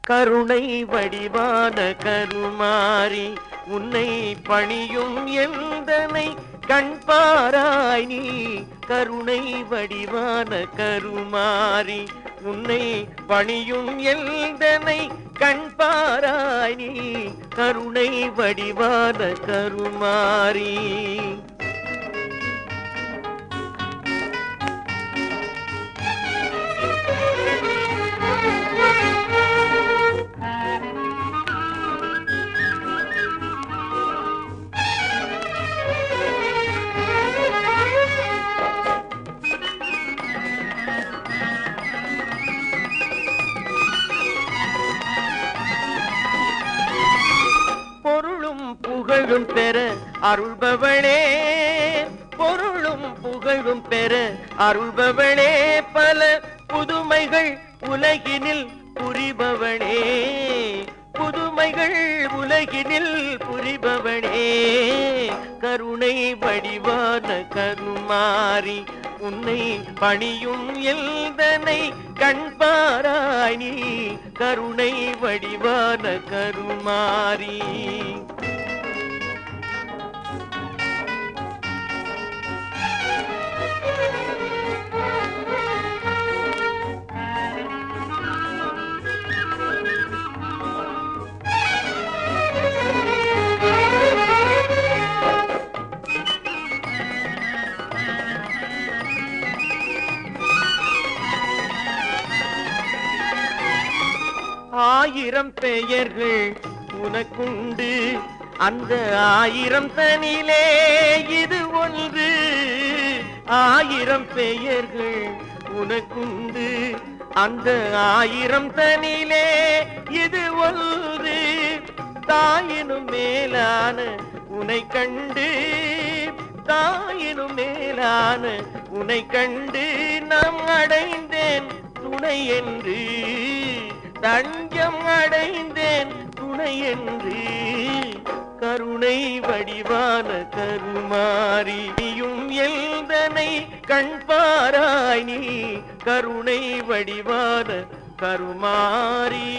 கருணை வடிவான கருமாறி உன்னை பணியும் எந்தனை கண்பாராய் நீ. கருணை வடிவான கருமாறி உன்னை பணியும் எந்தனை கண்பாராய் நீ. கருணை வடிவான கருமாறி பொருளும் புகழும் பெற அருள்பவளே. பொருளும் புகழும் பெற அருள்பவளே. பல புதுமைகள் உலகினில் புரிபவளே. புதுமைகள் உலகினில் புரிபவளே. கருணை வடிவான கருமாறி உன்னை பணியும் எந்தனை கண்பாராய் நீ. கருணை வடிவான கருமாறி ஆயிரம் பெயர்கள் உனக்குண்டு, அந்த ஆயிரம் தனிலே இது ஒன்று. ஆயிரம் பெயர்கள் உனக்குண்டு, அந்த ஆயிரம் தனிலே இது ஒன்று. தாயினும் மேலான உனை கண்டு, தாயினும் மேலான உனை கண்டு நாம் அடைந்தேன் துணை என்று. தஞ்சம் அடைந்தேன் துணை என்று. கருணை வடிவான கருமாறியும் எந்தனை கண்பாராய் நீ. கருணை வடிவான கருமாறி